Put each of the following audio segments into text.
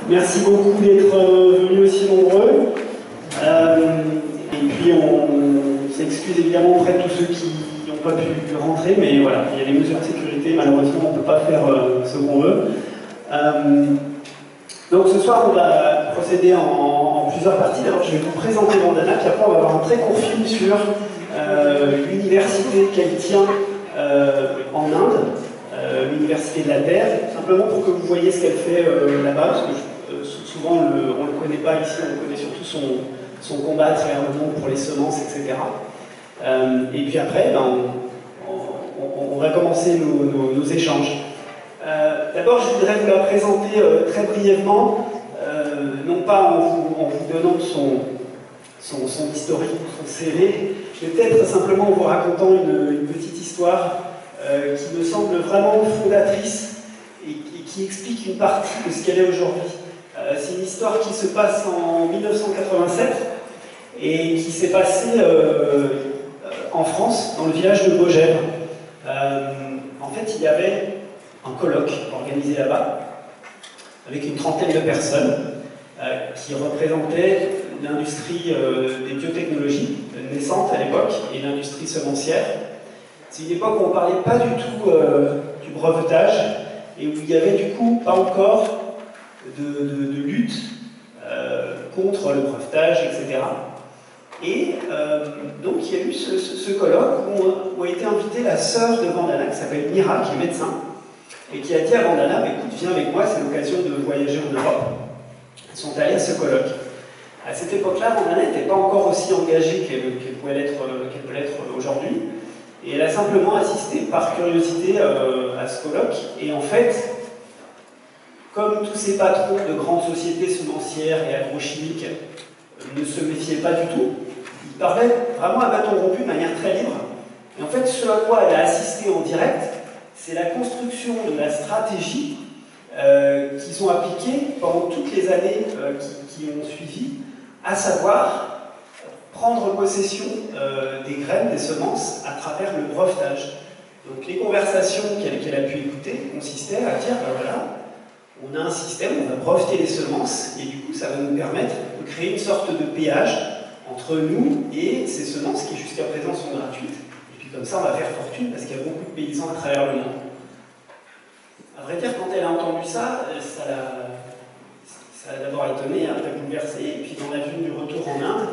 Merci beaucoup d'être venus aussi nombreux. Et puis on s'excuse évidemment auprès de tous ceux qui n'ont pas pu rentrer, mais voilà, il y a des mesures de sécurité, malheureusement on ne peut pas faire ce qu'on veut. Donc ce soir on va procéder en plusieurs parties. D'abord je vais vous présenter Vandana, puis après on va avoir un très court film sur l'université qu'elle tient en Inde, l'université de la Terre, simplement pour que vous voyez ce qu'elle fait là-bas, parce que souvent on ne le connaît pas ici, on connaît surtout son combat à travers le monde pour les semences, etc. Et puis après, on va commencer nos échanges. D'abord, je voudrais vous la présenter très brièvement, non pas en vous donnant son historique ou son CV, mais peut-être simplement en vous racontant une petite histoire qui me semble vraiment fondatrice et qui explique une partie de ce qu'elle est aujourd'hui. C'est une histoire qui se passe en 1987 et qui s'est passée en France, dans le village de Baugèvres. En fait, il y avait un colloque organisé là-bas avec une trentaine de personnes qui représentaient l'industrie des biotechnologies naissante à l'époque et l'industrie semencière. C'est une époque où on ne parlait pas du tout du brevetage et où il y avait du coup pas encore de lutte contre le brevetage, etc. Et donc il y a eu ce colloque où a été invitée la sœur de Vandana, qui s'appelle Mira, qui est médecin, et qui a dit à Vandana, bah, écoute, viens avec moi, c'est l'occasion de voyager en Europe. Ils sont allés à ce colloque. À cette époque-là, Vandana n'était pas encore aussi engagée qu'elle peut l'être aujourd'hui, et elle a simplement assisté par curiosité à ce colloque, et en fait, comme tous ces patrons de grandes sociétés semencières et agrochimiques ne se méfiaient pas du tout, ils parlaient vraiment à bâton rompu de manière très libre. Et en fait, ce à quoi elle a assisté en direct, c'est la construction de la stratégie qu'ils ont appliquée pendant toutes les années qui ont suivi, à savoir prendre possession des graines, des semences, à travers le brevetage. Donc les conversations qu'elle a pu écouter consistaient à dire, ben voilà, on a un système, on va breveter les semences, et du coup ça va nous permettre de créer une sorte de péage entre nous et ces semences qui jusqu'à présent sont gratuites. Et puis comme ça on va faire fortune parce qu'il y a beaucoup de paysans à travers le monde. À vrai dire, quand elle a entendu ça, ça l'a d'abord étonnée, après bouleversée, et puis dans la vue du retour en Inde,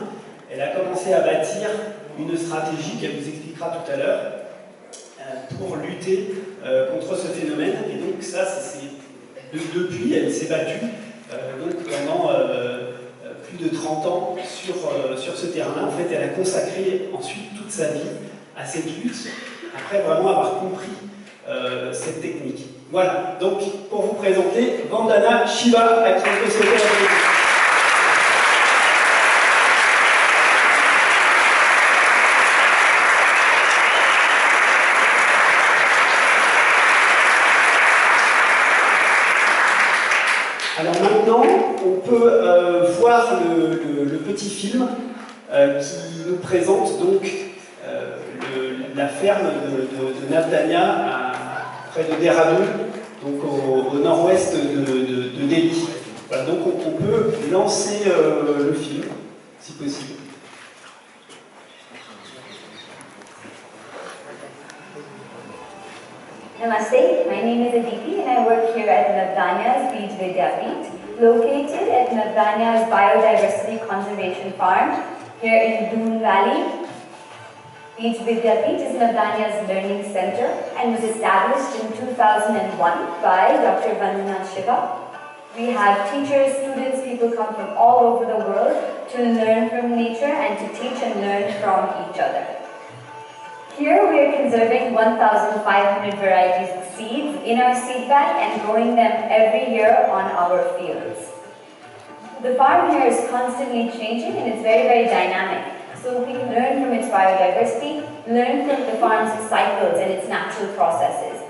elle a commencé à bâtir une stratégie qu'elle vous expliquera tout à l'heure pour lutter contre ce phénomène. Et donc ça, depuis, elle s'est battue donc pendant plus de 30 ans sur ce terrain-là. En fait, elle a consacré ensuite toute sa vie à cette lutte, après vraiment avoir compris cette technique. Voilà, donc pour vous présenter Vandana Shiva, à qui on peut souhaiter la Alors maintenant, on peut voir le petit film qui nous présente donc la ferme de Navdanya près de Dehradun, donc au nord-ouest de Delhi. Voilà, donc on peut lancer le film, si possible. Namaste, my name is Aditi and I work here at Navdanya's Beej Vidyapeeth, located at Navdanya's Biodiversity Conservation Farm here in Doon Valley. Beej Vidyapeeth is Navdanya's learning center and was established in 2001 by Dr. Vandana Shiva. We have teachers, students, people come from all over the world to learn from nature and to teach and learn from each other. Here we are conserving 1,500 varieties of seeds in our seed bank and growing them every year on our fields. The farm here is constantly changing and it's very, very dynamic. So we can learn from its biodiversity, learn from the farm's cycles and its natural processes.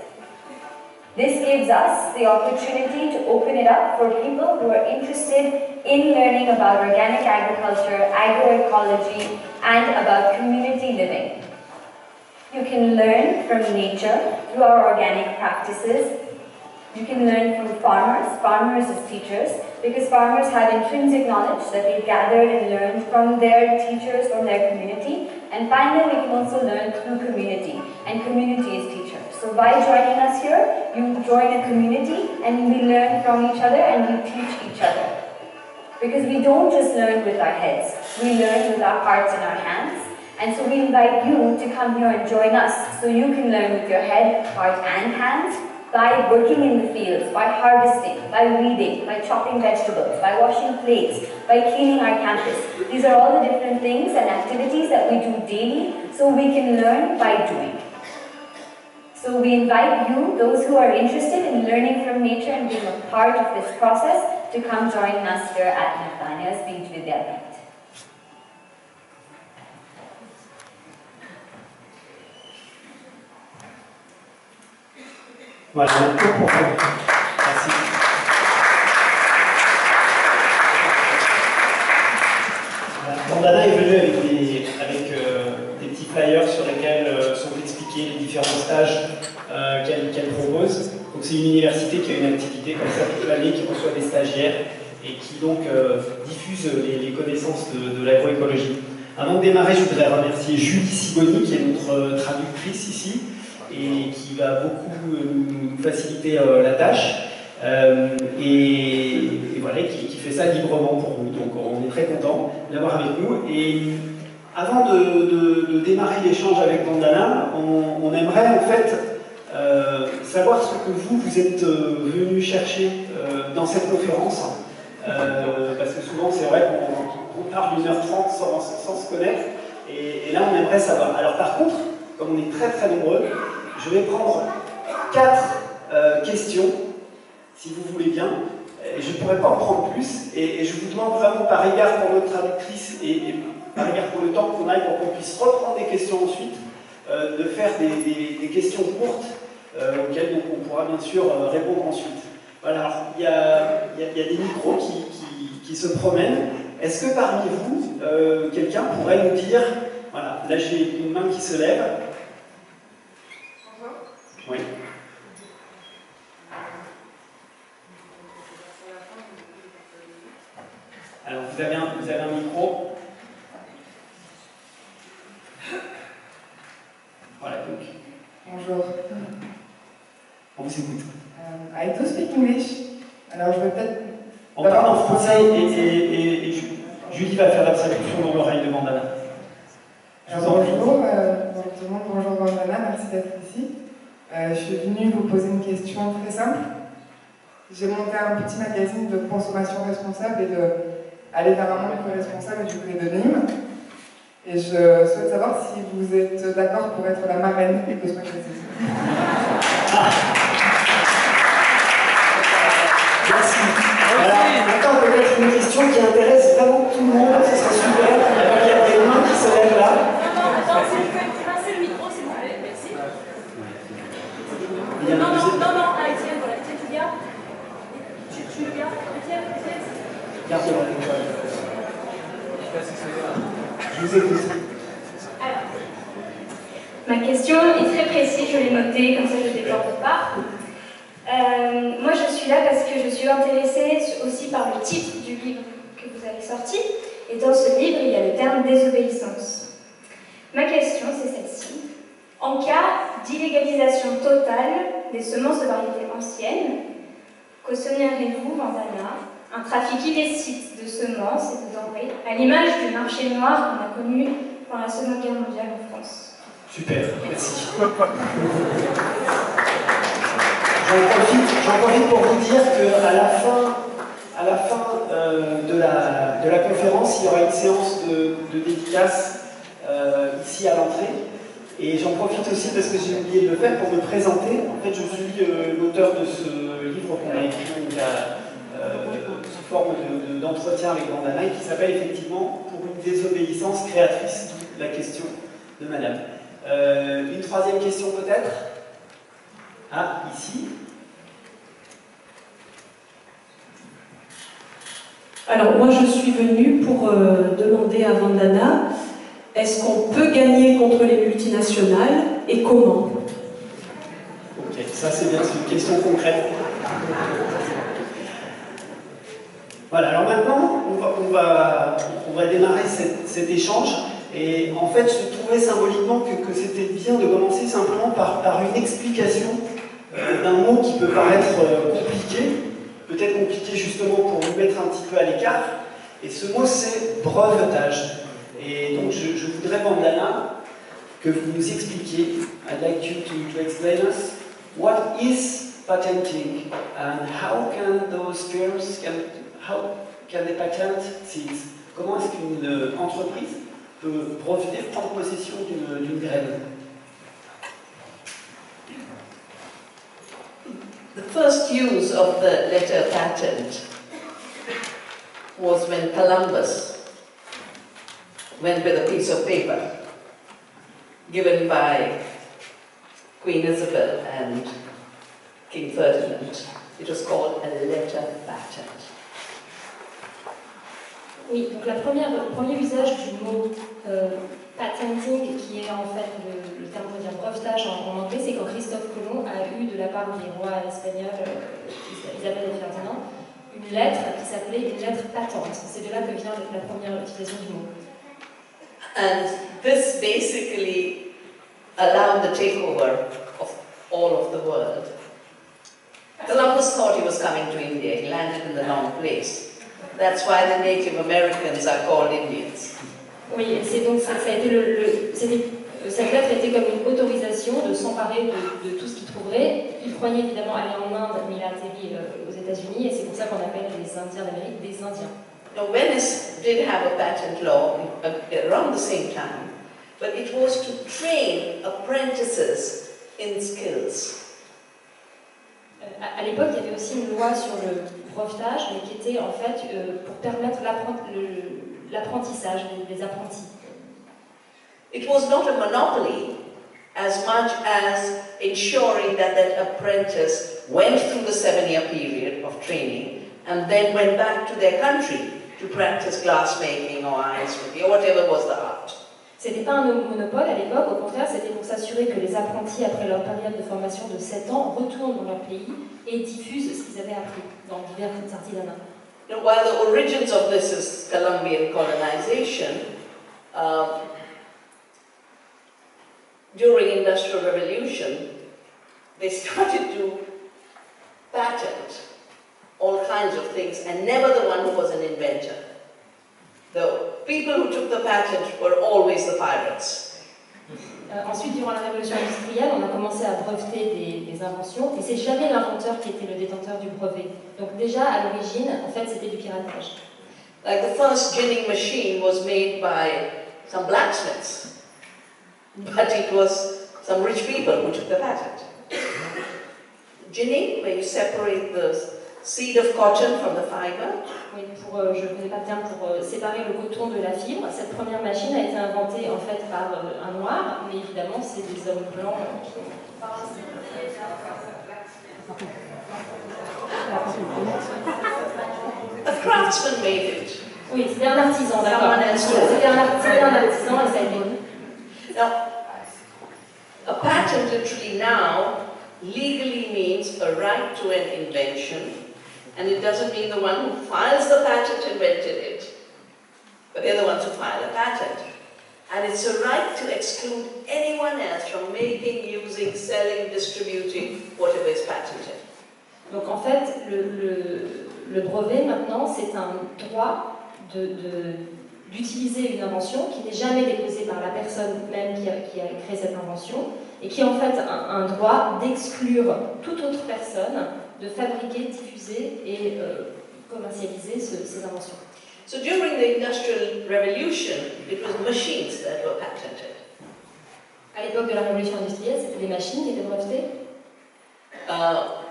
This gives us the opportunity to open it up for people who are interested in learning about organic agriculture, agroecology, and about community living. You can learn from nature through our organic practices, You can learn from farmers as teachers, because farmers have intrinsic knowledge that they've gathered and learned from their teachers, from their community. And finally, we can also learn through community, and community is teachers. So by joining us here, you join a community, and we learn from each other, and we teach each other. Because we don't just learn with our heads, we learn with our hearts and our hands. And so we invite you to come here and join us, so you can learn with your head, heart, and hands, by working in the fields, by harvesting, by weeding, by chopping vegetables, by washing plates, by cleaning our campus. These are all the different things and activities that we do daily, so we can learn by doing. So we invite you, those who are interested in learning from nature and being a part of this process, to come join us here at Navdania's Beej Vidyapeeth. Voilà, merci. Vandana est venue avec des petits flyers sur lesquels sont expliqués les différents stages qu'elle propose. Donc c'est une université qui a une activité comme ça toute l'année, qui reçoit des stagiaires et qui donc diffuse les connaissances de l'agroécologie. Avant de démarrer, je voudrais remercier Julie Sigoni, qui est notre traductrice ici, et qui va beaucoup nous faciliter la tâche, et voilà, qui fait ça librement pour nous. Donc on est très content d'avoir avec nous. Et avant de démarrer l'échange avec Vandana, on aimerait en fait savoir ce que vous êtes venu chercher dans cette conférence, parce que souvent c'est vrai qu'on parle d'1h30 sans se connaître, et là on aimerait savoir. Alors par contre, comme on est très très nombreux, je vais prendre 4 questions, si vous voulez bien, et je ne pourrais pas en prendre plus, et je vous demande vraiment, par égard pour notre traductrice et par égard pour le temps qu'on aille, pour qu'on puisse reprendre des questions ensuite, de faire des questions courtes, auxquelles donc, on pourra bien sûr répondre ensuite. Voilà, alors, il y a des micros qui se promènent. Est-ce que parmi vous, quelqu'un pourrait nous dire, voilà, là j'ai une main qui se lève. Oui. Alors, vous avez un micro. Voilà, donc. Bonjour. On vous écoute. I do speak English. Alors, je vais peut-être... On parle en français et Julie va faire la traduction dans l'oreille de Vandana. Bonjour, bonjour tout le monde, bonjour Vandana, merci d'être ici. Je suis venue vous poser une question très simple. J'ai monté un petit magazine de consommation responsable et d'aller vers un monde plus responsable du côté de Nîmes. Et je souhaite savoir si vous êtes d'accord pour être la marraine de ce magazine. Merci. Voilà. Maintenant, peut-être une question qui intéresse vraiment tout le monde, ce serait super. Il y a des mains qui se lèvent là. Non, attends, si vous pouvez passer le micro, s'il vous plaît, merci. Non, Étienne, voilà, Étienne, tu le gardes. Tu le gardes, Étienne. Garde-le. Je vous écoute. Alors, ma question est très précise, je l'ai notée, comme ça je ne déborde pas. Moi je suis là parce que je suis intéressée aussi par le titre du livre que vous avez sorti. Et dans ce livre, il y a le terme désobéissance. Ma question, c'est celle-ci. En cas d'illégalisation totale des semences de variétés anciennes, cautionneriez-vous, Vandana, un trafic illicite de semences et de denrées, à l'image du marché noir qu'on a connu pendant la Seconde Guerre mondiale en France? Super, merci. J'en profite pour vous dire qu'à la fin de la conférence, il y aura une séance de dédicace ici à l'entrée. Et j'en profite aussi parce que j'ai oublié de le faire pour me présenter. En fait, je suis l'auteur de ce livre qu'on a écrit sous forme d'entretien avec Vandana et qui s'appelle effectivement Pour une désobéissance créatrice, la question de Madame. Une troisième question peut-être? Ah, ici. Alors moi je suis venue pour demander à Vandana, est-ce qu'on peut gagner contre les multinationales et comment? Ok, ça c'est bien, c'est une question concrète. Voilà, alors maintenant, on va démarrer cet échange. Et en fait, je trouvais symboliquement que c'était bien de commencer simplement par une explication d'un mot qui peut paraître compliqué, peut-être compliqué justement pour nous mettre un petit peu à l'écart. Et ce mot, c'est brevetage. Et donc, je voudrais, Vandana, que vous nous expliquiez. I'd like you to explain us what is patenting and how can those firms, how can they patent seeds? Comment est-ce qu'une entreprise peut breveter, prendre possession d'une graine? The first use of the letter patent was when Columbus went with a piece of paper given by Queen Isabel and King Ferdinand. It was called a letter patent. Oui, donc le premier usage du mot patenting, qui est en fait le terme pour dire brevetage en anglais, c'est quand Christophe Colomb a eu de la part des rois espagnols, Isabelle et Ferdinand, une lettre qui s'appelait une lettre patente. C'est de là que vient la première utilisation du mot. And this basically allowed the takeover of all of the world. Columbus thought he was coming to India. He landed in the wrong place. That's why the Native Americans are called Indians. Oui, et c'est donc ça a été cette lettre était comme une autorisation de s'emparer de tout ce qu'il trouverait. Il croyait évidemment aller en Inde, mais il a atterri aux États-Unis, et c'est pour ça qu'on appelle les Indiens d'Amérique des Indiens. Now, Venice did have a patent law around the same time, but it was to train apprentices in skills. À l'époque, il y avait aussi une loi sur le brevetage, mais qui était en fait pour permettre l'apprentissage des apprentis. It was not a monopoly as much as ensuring that that apprentice went through the 7-year period of training and then went back to their country to practice glassmaking or ice-making or whatever was the art. C'était pas un monopole à l'époque, au contraire, c'était pour s'assurer que les apprentis, après leur période de formation de 7 ans, retournent dans leur pays et diffusent ce qu'ils avaient appris dans divers artisanats. Now, while the origins of this is Columbian colonization, during Industrial Revolution, they started to patent all kinds of things, and never the one who was an inventor. The people who took the patent were always the pirates. Ensuite, durant la révolution industrielle, on a commencé à breveter des inventions, et c'est jamais l'inventeur qui était le détenteur du brevet. Donc déjà, à l'origine, en fait, c'était du piratage. Like the first ginning machine was made by some blacksmiths, but it was some rich people who took the patent. Ginning, where you separate the seed of cotton from the fiber. Oui, je ne connais pas bien, pour séparer le coton de la fibre. Cette première machine a été inventée en fait par un noir, mais évidemment c'est des hommes blancs qui A craftsman made it. Oui, c'était un artisan, d'accord. C'était un artisan et ça a été. Now, a patent literally now legally means a right to an invention. And it doesn't mean the one who files the patent invented it, but they're the ones who file a patent. And it's a right to exclude anyone else from making, using, selling, distributing whatever is patented. Donc en fait, le brevet maintenant, c'est un droit d'utiliser une invention qui n'est jamais déposée par la personne même qui a créé cette invention, et qui est en fait un droit d'exclure toute autre personne de fabriquer, diffuser et commercialiser ces inventions. So during the Industrial Revolution, it was machines that were patented. À l'époque de la révolution industrielle, c'était les machines qui étaient brevetées. And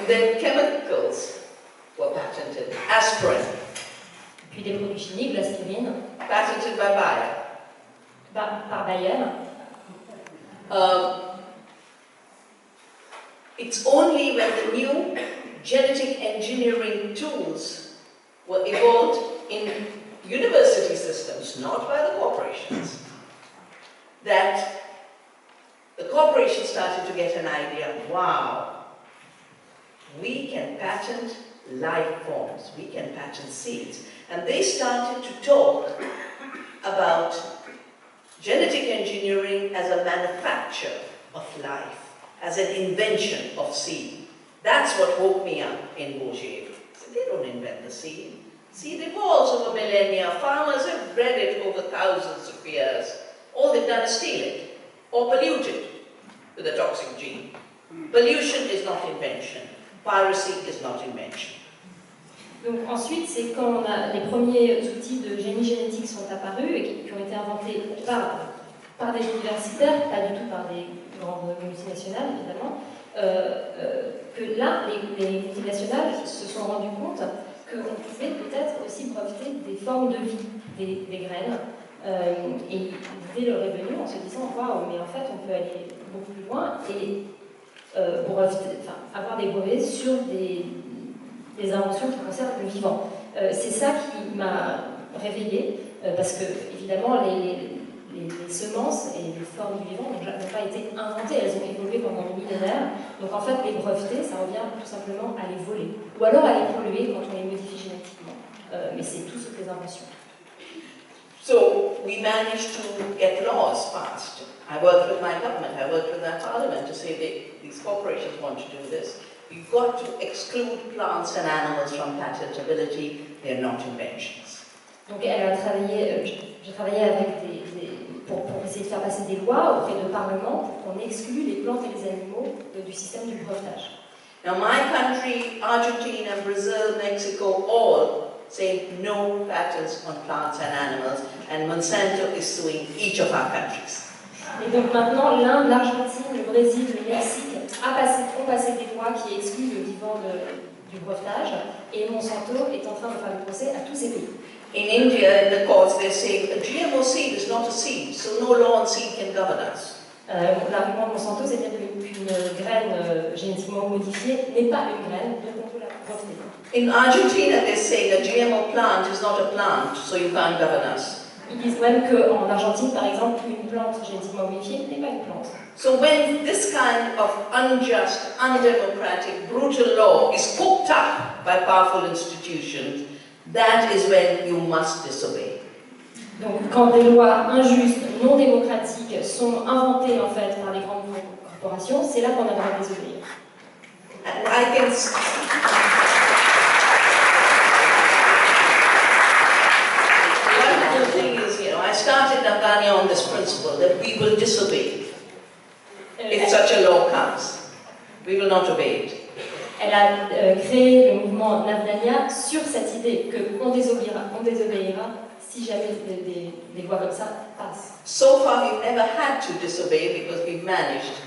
then chemicals were patented. Aspirin, Puis des produits chimiques, l'aspirine, patented by Bayer. par Bayer. It's only when the new genetic engineering tools were evolved in university systems, not by the corporations, that the corporations started to get an idea, wow, we can patent life forms, we can patent seeds. And they started to talk about genetic engineering as a manufacture of life, as an invention of seed. That's what woke me up in Bourget. So they don't invent the seed. Seed evolves over millennia. Farmers have bred it over thousands of years. All they've done is steal it or pollute it with a toxic gene. Pollution is not invention. Piracy is not invention. Donc ensuite, c'est quand les premiers outils de génie génétique sont apparus et qui ont été inventés par des universitaires, pas du tout par des grandes multinationales évidemment, que là, les multinationales se sont rendues compte qu'on pouvait peut-être aussi breveter des formes de vie, des graines. Et l'idée leur est venue en se disant waouh, mais en fait on peut aller beaucoup plus loin et avoir des brevets sur des inventions qui concernent le vivant. C'est ça qui m'a réveillée, parce que évidemment les semences et les formes du vivant n'ont pas été inventées, elles ont évolué pendant des millénaires. Donc en fait les breveter, ça revient tout simplement à les voler, ou alors à les polluer quand on les modifie génétiquement. Mais c'est tout ce que les inventions. So we managed to get laws passed. I worked with my government, I worked with our parliament to say these corporations want to do this. You've got to exclude plants and animals from patentability, they're not inventions. Donc elle a travaillé, j'ai travaillé avec pour essayer de faire passer des lois auprès de parlements pour qu'on exclue les plantes et les animaux du système du brevetage. Now my country, Argentina, Brazil, Mexico, all say no patents on plants and animals, and Monsanto is suing each of our countries. Et donc maintenant, l'Inde, l'Argentine, le Brésil, le Mexique ont passé des lois qui excluent le vivant du brevetage, et Monsanto est en train de faire le procès à tous ces pays. In India, in the courts, they say a GMO seed is not a seed, so no law on seed can govern us. L'argument de Monsanto, c'est bien qu'une graine génétiquement modifiée n'est pas une graine, donc on peut la breveter. In Argentina, they're saying a GMO plant is not a plant, so you can't govern us. Ils disent même qu'en Argentine, par exemple, une plante génétiquement modifiée n'est pas une plante. So when this kind of unjust, undemocratic, brutal law is cooked up by powerful institutions, that is when you must disobey. Donc quand des lois injustes, non démocratiques sont inventées en fait par les grandes corporations, c'est là qu'on a le droit de désobéir. And I can one thing is, I started Navdanya on this principle that we will disobey if such a law comes. We will not obey it. Elle a créé le mouvement Navdanya sur cette idée qu'on désobéira si jamais des lois comme ça passent. So far we've never had to disobey because we've managed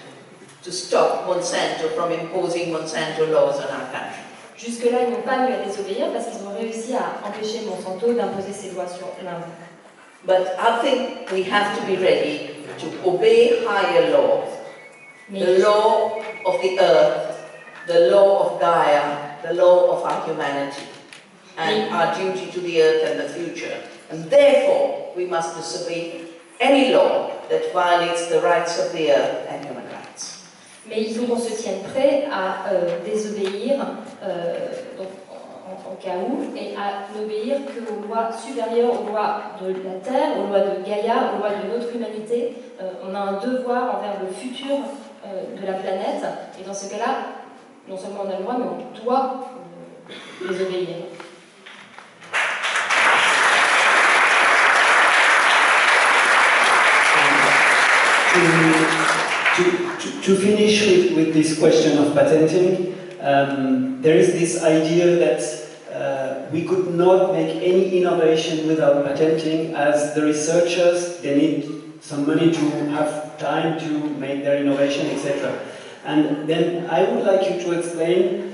to stop Monsanto from imposing Monsanto laws on our country. Jusque-là, ils n'ont pas eu à désobéir parce qu'ils ont réussi à empêcher Monsanto d'imposer ses lois sur l'Inde. But I think we have to be ready to obey higher laws. The law of the earth, the law of Gaia, the law of our humanity, and our duty to the earth and the future. And therefore, we must disobey any law that violates the rights of the earth and human rights. Mais il faut qu'on se tienne prêt à désobéir en cas où, et à n'obéir qu'aux lois supérieures, aux lois de la Terre, aux lois de Gaïa, aux lois de notre humanité. On a un devoir envers le futur de la planète, et dans ce cas-là, non seulement on a le droit, mais on doit les obéir. To finish with this question of patenting, there is this idea that we could not make any innovation without patenting, as the researchers, they need some money to have time to make their innovation, etc. And then I would like you to explain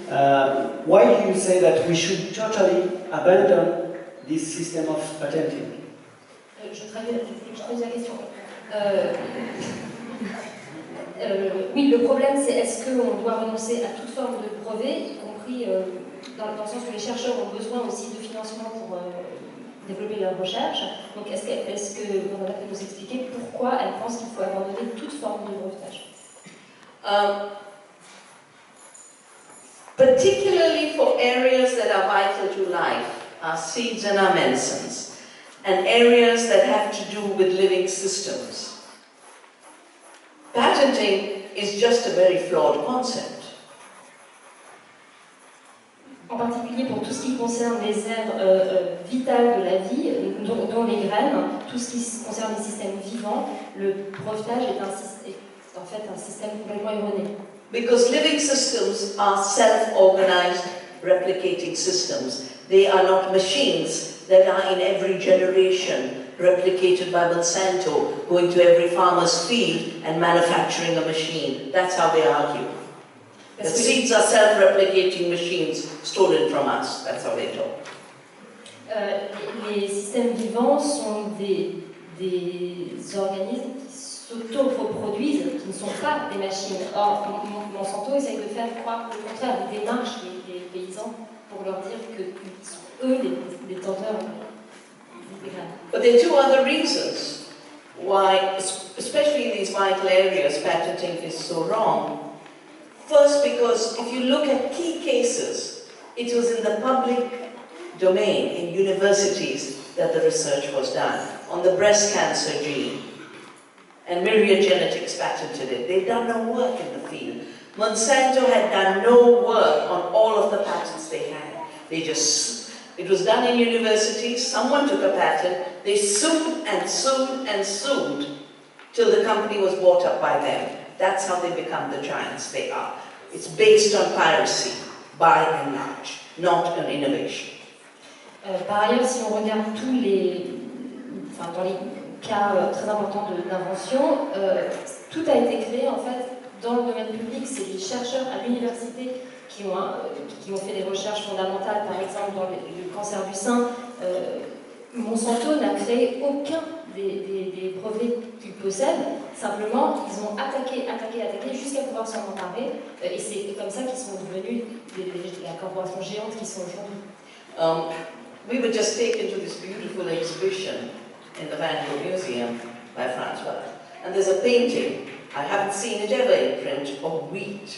why do you say that we should totally abandon this system of patenting? Je traduis la question. Oui, le problème c'est est-ce qu'on doit renoncer à toute forme de brevet, y compris dans le sens où les chercheurs ont besoin aussi de financement pour développer leur recherche. Donc est-ce que Vandana peut nous expliquer pourquoi elle pense qu'il faut abandonner toute forme de brevetage? particularly for areas that are vital to life, our seeds and our medicines, and areas that have to do with living systems. Patenting is just a very flawed concept. En particulier pour tout ce qui concerne les aires vitales de la vie, dont les graines, tout ce qui concerne les systèmes vivants, le brevetage est en fait un système complètement erroné. Because living systems are self-organized, replicating systems. They are not machines that are in every generation, replicated by Monsanto, going to every farmer's field and manufacturing a machine. That's how they argue. The seeds are self-replicating machines stolen from us. That's how they talk. Les systèmes vivants sont des organismes qui s'auto-reproduisent, qui ne sont pas des machines. Or, Monsanto essaye de faire croire le contraire. Ils démarchent les paysans pour leur dire que sont eux les détenteurs des graines. But there are two other reasons why, especially in these vital areas, patenting is so wrong. First, because if you look at key cases, it was in the public domain, in universities, that the research was done. On the breast cancer gene, and Myriad Genetics patented it. They'd done no work in the field. Monsanto had done no work on all of the patents they had. It was done in universities, someone took a patent, they sued and sued and sued till the company was bought up by them. That's how they become the giants they are. It's based on piracy, by and large, not on innovation. Par ailleurs, si on regarde tous dans les cas très importants d'invention, tout a été créé en fait dans le domaine public. C'est les chercheurs à l'université qui ont fait des recherches fondamentales, par exemple dans le cancer du sein. Monsanto n'a créé aucun des brevets qu'ils possèdent. Simplement, ils ont attaqué jusqu'à pouvoir s'en emparer. Et c'est comme ça qu'ils sont devenus la corporation géante qu'ils sont aujourd'hui. We were just taken to this beautiful exhibition in the Van Gogh Museum by Francois. And there's a painting, I haven't seen it ever in print, of wheat.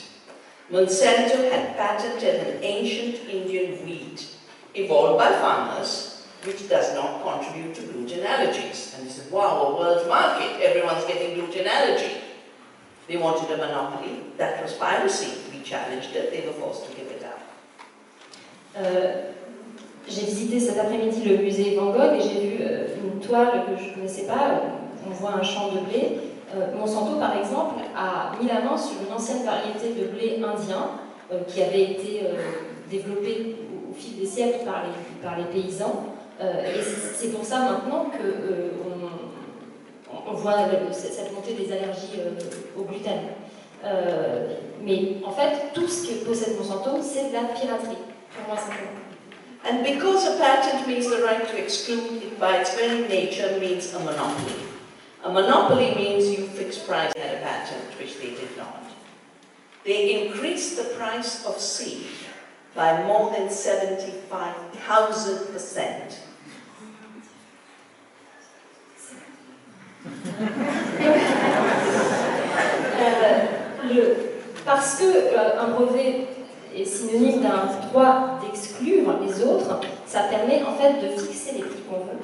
Monsanto had patented an ancient Indian wheat evolved by farmers, which does not contribute to gluten allergies. And he said, wow, a world market, everyone's getting gluten allergy. They wanted a monopoly. That was piracy. We challenged it, they were forced to give it up. J'ai visité cet après-midi le musée Van Gogh et j'ai vu une toile que je ne connaissais pas. On voit un champ de blé. Monsanto, par exemple, a mis la main sur une ancienne variété de blé indien qui avait été développée au fil des siècles par les paysans. Et c'est pour ça maintenant qu'on voit cette montée des allergies au gluten. Mais en fait, tout ce que possède Monsanto, c'est de la piraterie, purement et simplement. And because a patent means the right to exclude, it by its very nature means a monopoly. A monopoly means you fix price at a patent, which they did not. They increased the price of seed by more than 75,000%. Parce qu'un brevet est synonyme d'un droit d'exclure les autres, ça permet en fait de fixer les prix qu'on veut.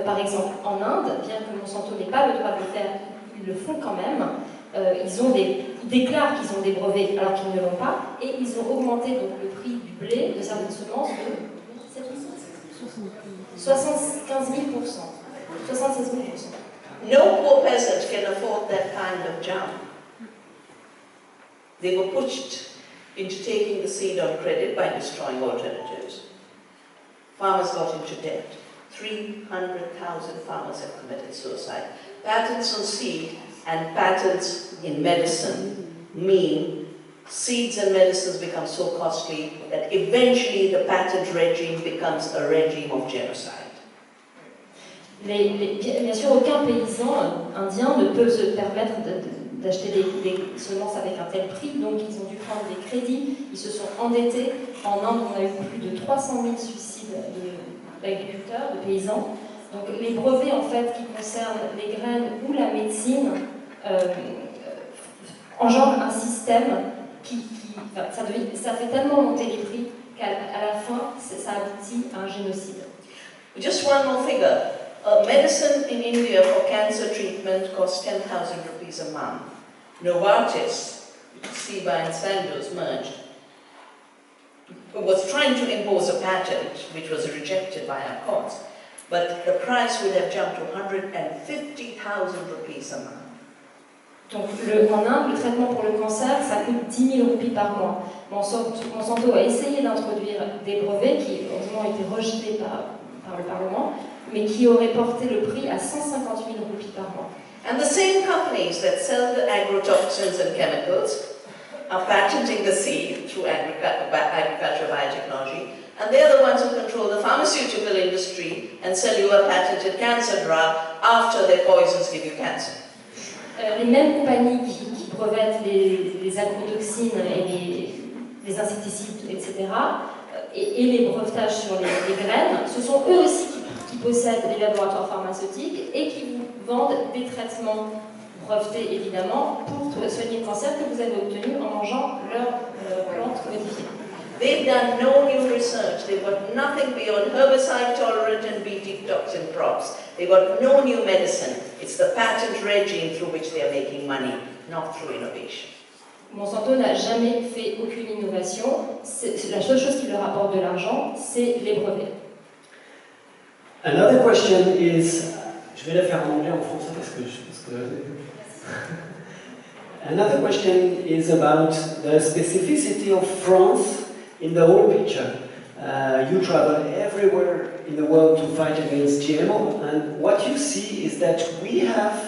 Par exemple, en Inde, bien que Monsanto n'ait pas le droit de le faire, ils le font quand même. Ils déclarent qu'ils ont des brevets alors qu'ils ne l'ont pas, et ils ont augmenté donc le prix du blé, de certaines semences, de 75 000%. 76 000%. No poor peasant can afford that kind of jump. They were pushed into taking the seed on credit by destroying alternatives. Farmers got into debt. 300,000 farmers have committed suicide. Patents on seed and patents in medicine mean seeds and medicines become so costly that eventually the patent regime becomes a regime of genocide. Bien sûr, aucun paysan indien ne peut se permettre d'acheter des semences avec un tel prix, donc ils ont dû prendre des crédits, ils se sont endettés. En Inde, on a eu plus de 300 000 suicides d'agriculteurs, de paysans. Donc les brevets en fait qui concernent les graines ou la médecine engendrent un système qui enfin, ça fait tellement monter les prix qu'à la fin, ça aboutit à un génocide. Just one more figure. Medicine in India for cancer treatment costs 10,000 rupees a month. Novartis, Ciba and Sandoz merged, was trying to impose a patent which was rejected by our courts, but the price would have jumped to 150,000 rupees a month. Donc en Inde, le traitement pour le cancer, ça coûte 10 000 roupies par mois. Monsanto a essayé d'introduire des brevets qui ont été rejetés par le Parlement, mais qui auraient porté le prix à 150 000 roupies par mois. And the same companies that sell the agrotoxins and chemicals are patenting the seed through agricultural biotechnology, and they're the ones who control the pharmaceutical industry and sell you a patented cancer drug after their poisons give you cancer. Les mêmes compagnies qui brevettent les agrotoxines et les insecticides, etc., et les brevetages sur les graines, ce sont eux aussi qui possèdent les laboratoires pharmaceutiques et qui vous vendent des traitements brevetés, évidemment, pour soigner le cancer que vous avez obtenu en mangeant leurs plantes modifiées. They've done no new research. They've got nothing beyond herbicide-tolerant and BT toxin crops. They've got no new medicine. It's the patent regime through which they are making money, not through innovation. Monsanto n'a jamais fait aucune innovation. La seule chose qui leur apporte de l'argent, c'est les brevets. Another question is, je vais la faire en anglais en français parce que Another question is about the specificity of France in the whole picture. You travel everywhere in the world to fight against GMO, and what you see is that we have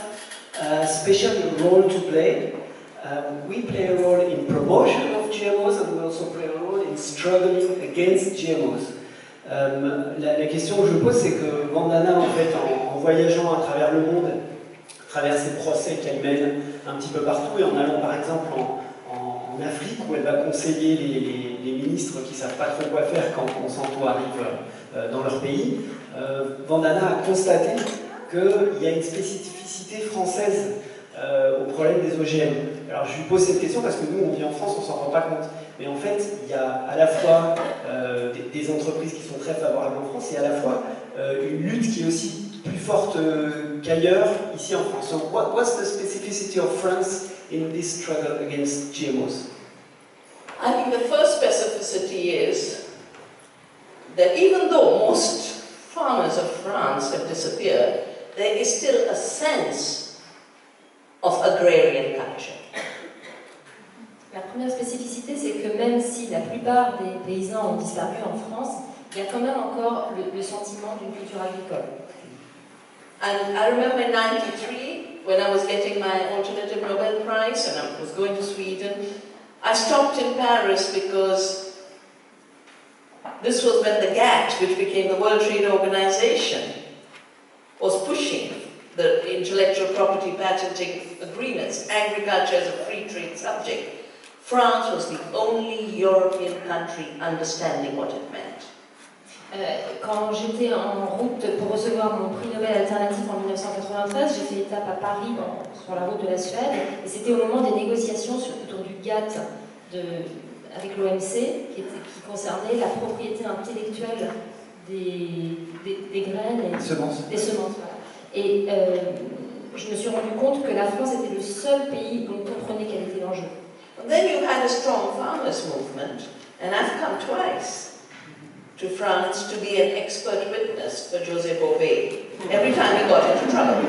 a special role to play. We play a role in promotion of GMOs, and we also play a role in struggling against GMOs. La question que je pose, c'est que Vandana, en fait, en voyageant à travers le monde, à travers ses procès qu'elle mène un petit peu partout, et en allant par exemple en Afrique, où elle va conseiller les ministres qui ne savent pas trop quoi faire quand Monsanto arrive dans leur pays, Vandana a constaté qu'il y a une spécificité française au problème des OGM. Alors je lui pose cette question parce que nous, on vit en France, on ne s'en rend pas compte. Mais en fait, il y a à la fois des entreprises qui sont très favorables en France et à la fois une lutte qui est aussi plus forte qu'ailleurs, ici en France. So what's the specificity of France in this struggle against GMOs? I think the first specificity is that even though most farmers of France have disappeared, there is still a sense of agrarian culture. La première spécificité, c'est que même si la plupart des paysans ont disparu en France, il y a quand même encore le sentiment d'une culture agricole. And I remember in 1993, when I was getting my Alternative Nobel Prize and I was going to Sweden, I stopped in Paris because this was when the GATT, which became the World Trade Organization, was pushing the intellectual property patenting agreements, agriculture as a free trade subject. France was the only European country understanding what it meant. Quand j'étais en route pour recevoir mon prix Nobel alternatif en 1993, j'ai fait étape à Paris sur la route de la Suède, et c'était au moment des négociations autour du GATT avec l'OMC qui concernait la propriété intellectuelle des graines et des semences. Voilà. Et je me suis rendu compte que la France était le seul pays où on comprenait quel était l'enjeu. Then you had a strong farmers movement, and I've come twice to France to be an expert witness for José Bové, every time he got into trouble.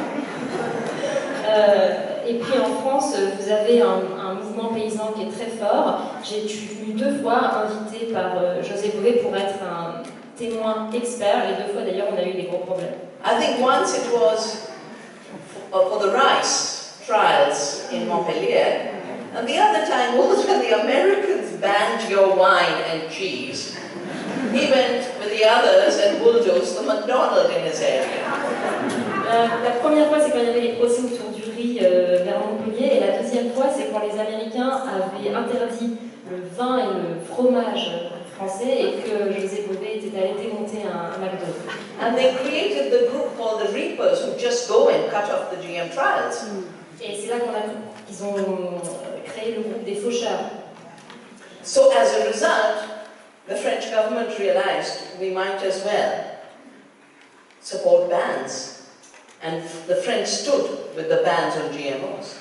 Et puis en France, vous avez un mouvement paysan qui est très fort. Je suis venue 2 fois invitée par José Bové pour être un témoin expert. Les 2 fois d'ailleurs, on a eu des gros problèmes. I think once it was for the rice trials in Montpellier, and the other time was when the Americans banned your wine and cheese. He went with the others and bulldozed the McDonald's in his area. La première fois, c'est quand il y avait les procès autour du riz vers Montpellier, et la deuxième fois, c'est quand les Américains avaient interdit le vin et le fromage français et que José Bové était allé démonter un McDo. And they created the group called the Reapers, who just go and cut off the GM trials. Et c'est là qu'ils ont créé le groupe des faucheurs. So as a result, the French government realized we might as well support bans. And the French stood with the bans on GMOs.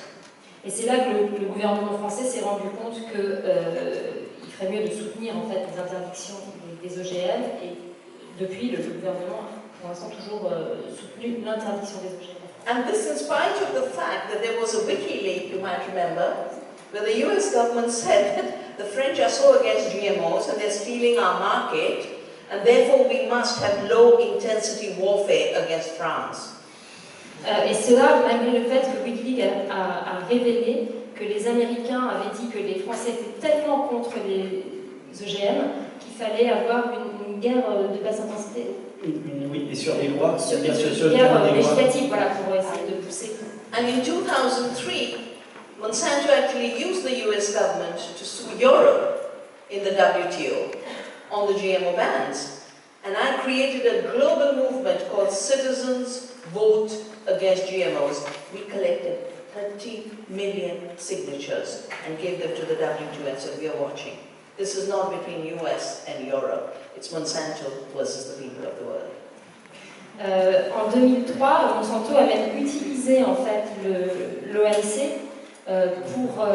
Et c'est là que le gouvernement français s'est rendu compte qu'il ferait mieux de soutenir en fait les interdictions des OGM, et depuis le gouvernement a pour l'instant toujours soutenu l'interdiction des OGM. And this in spite of the fact that there was a WikiLeaks, you might remember, where the US government said that the French are so against GMOs and they're stealing our market, and therefore we must have low-intensity warfare against France. Et cela malgré le fait que WikiLeaks a révélé que les Américains avaient dit que les Français étaient tellement contre les OGM qu'il fallait avoir une guerre de basse intensité. Oui, et sur les lois, c'est-à-dire sur une guerre législative, voilà, pour essayer de pousser. And in 2003, Monsanto actually used the US government to sue Europe in the WTO on the GMO bans. And I created a global movement called Citizens Vote Against GMOs. We collected 30 million signatures and gave them to the WTO and said, we are watching. This is not between US and Europe. It's Monsanto versus the people of the world. En 2003, Monsanto a même utilisé en fait l'OMC pour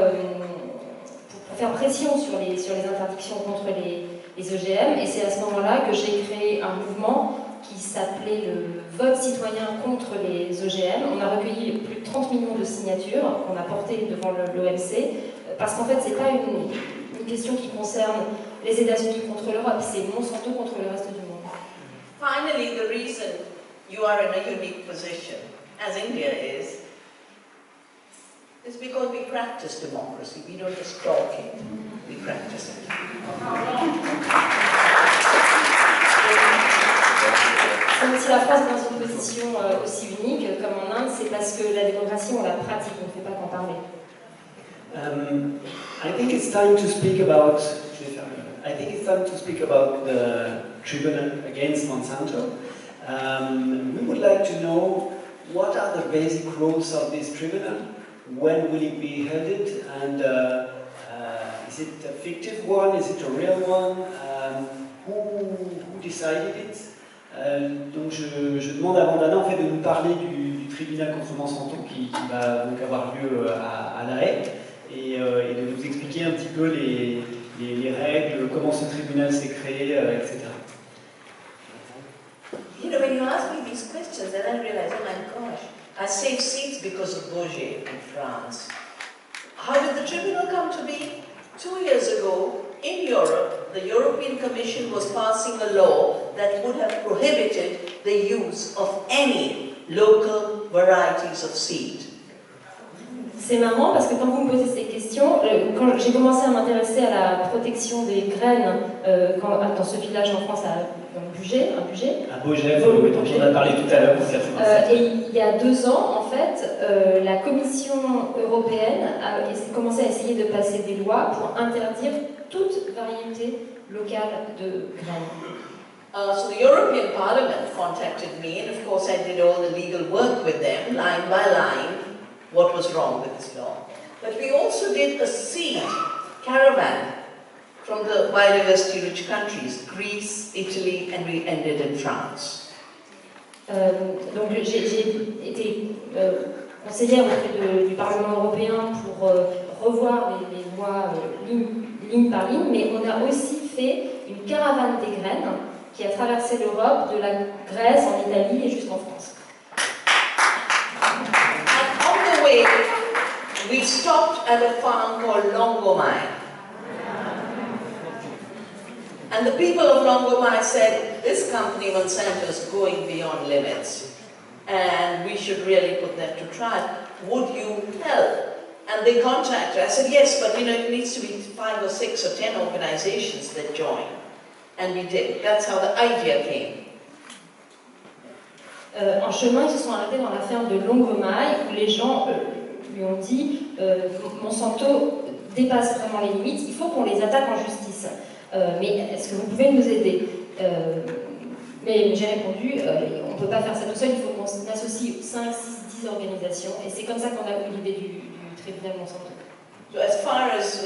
faire pression sur les interdictions contre les OGM, et c'est à ce moment-là que j'ai créé un mouvement qui s'appelait le vote citoyen contre les OGM. On a recueilli plus de 30 millions de signatures qu'on a portées devant l'OMC, parce qu'en fait c'est pas une question qui concerne les États-Unis contre l'Europe, c'est Monsanto contre le reste du monde. Finally, the reason you are in a unique position, as India is because we practice democracy. We don't just talk it, we practice it. Si la France est dans une position aussi unique comme en Inde, c'est parce que la démocratie, on la pratique, on ne fait pas qu'en parler. I think it's time to speak about. I think it's time to speak about the tribunal against Monsanto. We would like to know what are the basic rules of this tribunal, when will it be held, and is it a fictive one, is it a real one, who decided it? Donc je demande à Vandana en fait de nous parler du tribunal contre Monsanto qui va donc avoir lieu à La Haye, et de nous expliquer un petit peu les règles, comment ce tribunal s'est créé, etc. You know, when you ask me these questions, then I realize, oh my gosh, I saved seats because of Bourget in France. How did the tribunal come to be? 2 years ago, in Europe, the European Commission was passing a law that would have prohibited the use of any local varieties of seed. C'est marrant parce que quand vous me posez ces questions, quand j'ai commencé à m'intéresser à la protection des graines dans ce village en France, dans un budget. À Beaugève, dont on a parlé tout à l'heure. Et il y a 2 ans, en fait, la Commission européenne a commencé à essayer de passer des lois pour interdire toute variété locale de graines. So the European Parliament contacted me, and of course I did all the legal work with them, line by line, what was wrong with this law. But we also did a seed caravan from the biodiversity-rich countries, Greece, Italy, and we ended in France. Donc j'ai été conseillère auprès du Parlement européen pour revoir les lois ligne par ligne, mais on a aussi fait une caravane des graines qui a traversé l'Europe, de la Grèce, en Italie et jusqu'en France. And on the way, we stopped at a farm called Longomai. And the people of Longomai said, this company, Monsanto, is going beyond limits, and we should really put that to trial. Would you help? And they contacted. I said, yes, but you know, it needs to be 5 or 6 or 10 organizations that join. And we did. That's how the idea came. En chemin, ils se sont arrêtés dans la ferme de Longomai, où les gens lui ont dit Monsanto dépasse vraiment les limites, il faut qu'on les attaque en justice. Mais est-ce que vous pouvez nous aider? Mais j'ai répondu on ne peut pas faire ça tout seul, il faut qu'on associe 5, 6, 10 organisations. Et c'est comme ça qu'on a eu l'idée du tribunal Monsanto. So as far as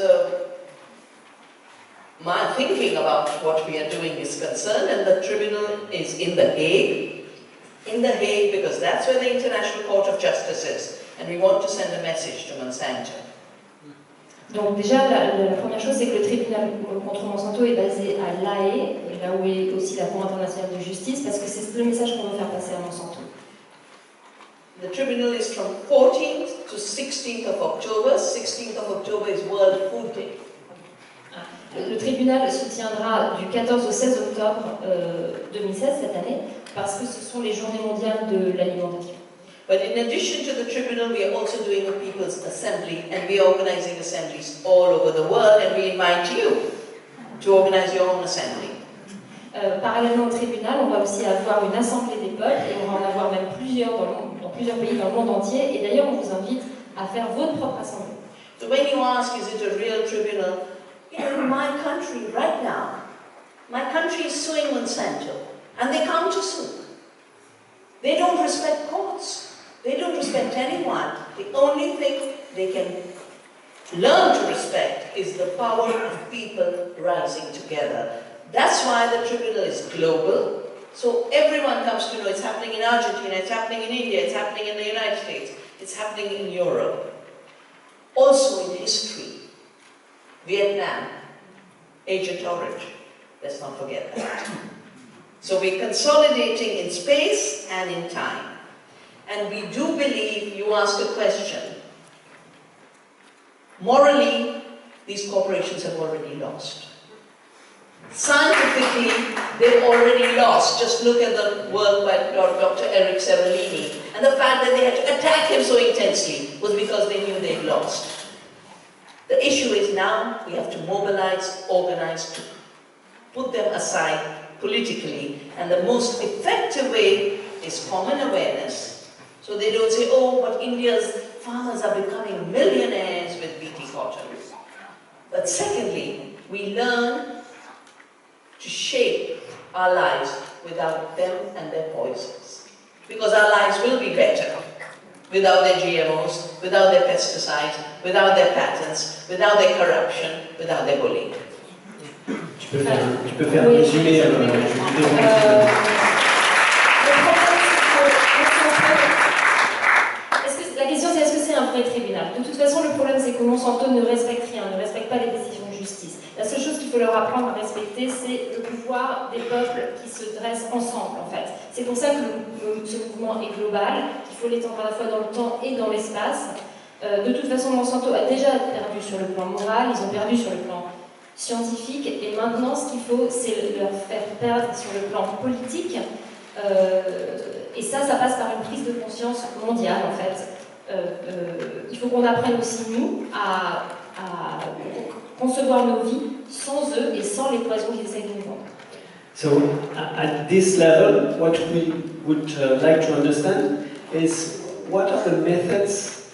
my thinking about what we are doing is concerned, and the tribunal is in The Hague. In The Hague because that's where the International Court of Justice is, and we want to send a message to Monsanto. Donc déjà, la première chose, c'est que le tribunal contre Monsanto est basé à La Haye, là où est aussi la Cour internationale de justice, parce que c'est le message qu'on veut faire passer à Monsanto. The tribunal is from 14th to 16th of October. 16th of October is World Food Day. Le tribunal se tiendra du 14 au 16 octobre 2016, cette année, parce que ce sont les journées mondiales de l'alimentation. But in addition to the tribunal, we are also doing a People's Assembly, and we are organizing assemblies all over the world, and we invite you to organize your own assembly. Parallèlement au tribunal, on va aussi avoir une assemblée des peuples, et on va en avoir même plusieurs dans plusieurs pays dans le monde entier, et d'ailleurs on vous invite à faire votre propre assemblée. So when you ask, is it a real tribunal? In my country right now, my country is suing Monsanto, and they come to sue. They don't respect courts. They don't respect anyone. The only thing they can learn to respect is the power of people rising together. That's why the tribunal is global. So everyone comes to know it's happening in Argentina, it's happening in India, it's happening in the United States, it's happening in Europe. Also in history, Vietnam, Agent Orange, let's not forget that. So we're consolidating in space and in time. And we do believe, you asked a question, morally, these corporations have already lost. Scientifically, they've already lost. Just look at the work by Dr. Eric Seralini. And the fact that they had to attack him so intensely was because they knew they'd lost. The issue is now we have to mobilize, organize, to put them aside politically. And the most effective way is common awareness. So they don't say, oh, but India's farmers are becoming millionaires with BT cotton. But secondly, we learn to shape our lives without them and their poisons. Because our lives will be better without their GMOs, without their pesticides, without their patents, without their corruption, without their bullying. Tu peux faire un résumé La question c'est est-ce que c'est un vrai tribunal? De toute façon, le problème c'est que Monsanto ne respecte rien, ne respecte pas les décisions de justice. La seule chose qu'il faut leur apprendre à respecter, c'est le pouvoir des peuples qui se dressent ensemble, en fait. C'est pour ça que ce mouvement est global, qu'il faut l'étendre à la fois dans le temps et dans l'espace. De toute façon, Monsanto a déjà perdu sur le plan moral, ils ont perdu sur le plan scientifique, et maintenant, ce qu'il faut, c'est leur faire perdre sur le plan politique. Et ça passe par une prise de conscience mondiale, en fait. Il faut qu'on apprenne aussi, nous, à concevoir nos vies sans eux et sans les poisons qu'ils essaient de nous vendre. So, at this level, what we would like to understand is what are the methods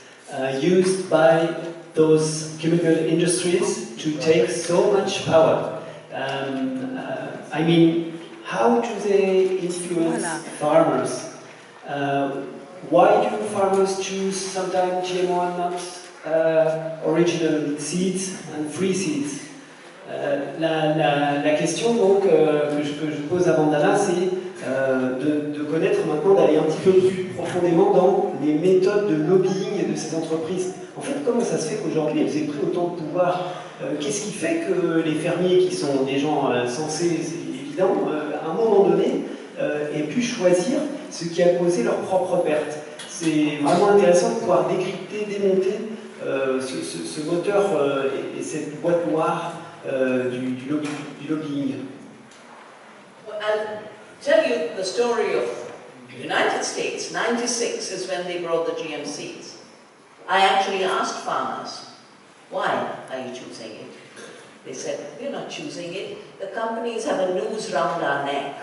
used by those chemical industries to take so much power. I mean, how do they influence farmers? Why do farmers choose sometimes GMO and not original seeds and free seeds? La question donc, que je pose à Vandana, c'est de connaître maintenant, d'aller un petit peu plus profondément dans les méthodes de lobbying de ces entreprises. En fait, comment ça se fait qu'aujourd'hui elles aient pris autant de pouvoir? Qu'est-ce qui fait que les fermiers, qui sont des gens sensés, c'est évident, à un moment donné, aient pu choisir ce qui a causé leur propre perte? C'est vraiment intéressant de pouvoir décrypter, démonter ce moteur et cette boîte noire du lobbying. Well, I'll tell you the story of the United States. 96 is when they brought the GM seeds. I actually asked farmers, why are you choosing it? They said, we're not choosing it. The companies have a noose round our neck.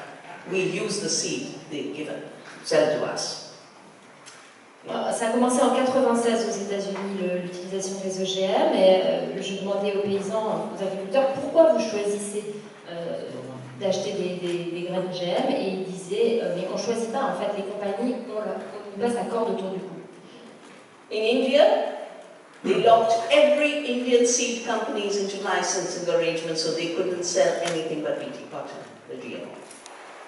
We use the seed they sell to us. Ça a commencé en 96 aux États-Unis, l'utilisation des OGM, et je demandais aux paysans, aux agriculteurs, pourquoi vous choisissez d'acheter des graines OGM, et ils disaient, mais on ne choisit pas, en fait, les compagnies ont une baisse à corde autour du cou. In India, They locked every Indian seed companies into licensing arrangements so they couldn't sell anything but BT cotton, the GMO.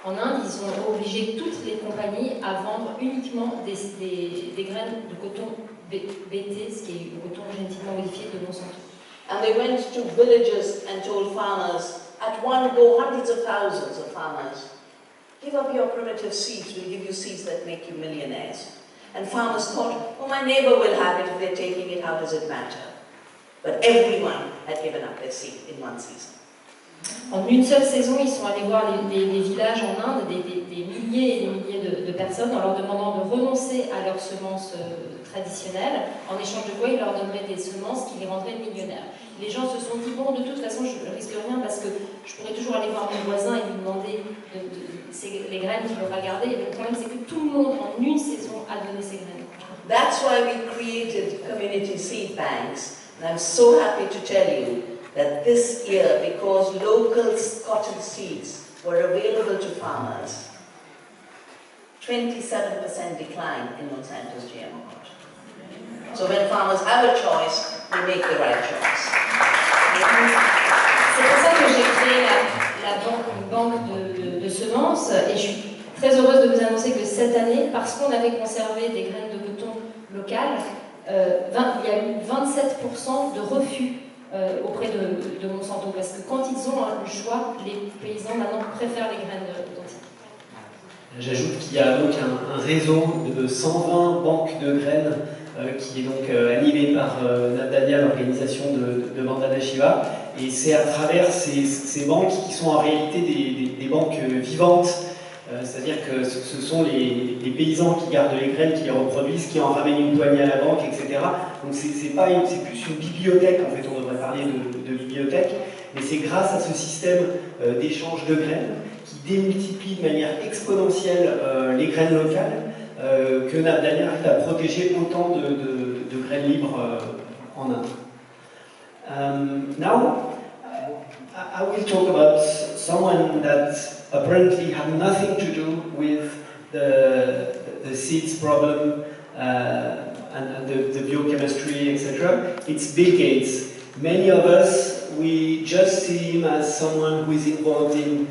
En Inde, ils ont obligé toutes les compagnies à vendre uniquement des graines de coton BT, ce qui est le coton génétiquement modifié de Monsanto. And they went to villages and told farmers, at one go, hundreds of thousands of farmers, give up your primitive seeds, we'll give you seeds that make you millionaires. And farmers thought, oh, my neighbor will have it if they're taking it, how does it matter? But everyone had given up their seed in one season. En une seule saison, ils sont allés voir les villages en Inde, des milliers et des milliers de personnes, en leur demandant de renoncer à leurs semences traditionnelles, en échange de quoi ils leur donneraient des semences qui les rendraient millionnaires. Les gens se sont dit, bon, de toute façon, je ne risque rien parce que je pourrais toujours aller voir mon voisin et lui demander les graines qu'il aura gardées. Et le problème, c'est que tout le monde, en une saison, a donné ses graines. That's why we created community seed banks. And I'm so happy to tell you that this year, because local cotton seeds were available to farmers, 27% decline in Monsanto's GMO cotton. So when farmers have a choice, they make the right choice. C'est pour ça que j'ai créé une banque de semences et je suis très heureuse de vous annoncer que cette année, parce qu'on avait conservé des graines de coton locales, il y a eu 27% de refus auprès de Monsanto, parce que quand ils ont le choix, les paysans maintenant préfèrent les graines authentiques. J'ajoute qu'il y a donc un réseau de 120 banques de graines qui est donc animé par Navdanya, l'organisation de Vandana Shiva, et c'est à travers ces banques qui sont en réalité des banques vivantes, c'est-à-dire que ce sont les paysans qui gardent les graines, qui les reproduisent, qui en ramènent une poignée à la banque, etc. Donc c'est plus une bibliothèque, en fait on devrait parler de bibliothèque, mais c'est grâce à ce système d'échange de graines qui démultiplie de manière exponentielle les graines locales que Navdanya arrive à protéger autant de graines libres en Inde. Now, I will talk about someone that apparently had nothing to do with the seeds problem and the biochemistry, etc. It's Bill Gates. Many of us, we just see him as someone who is involved in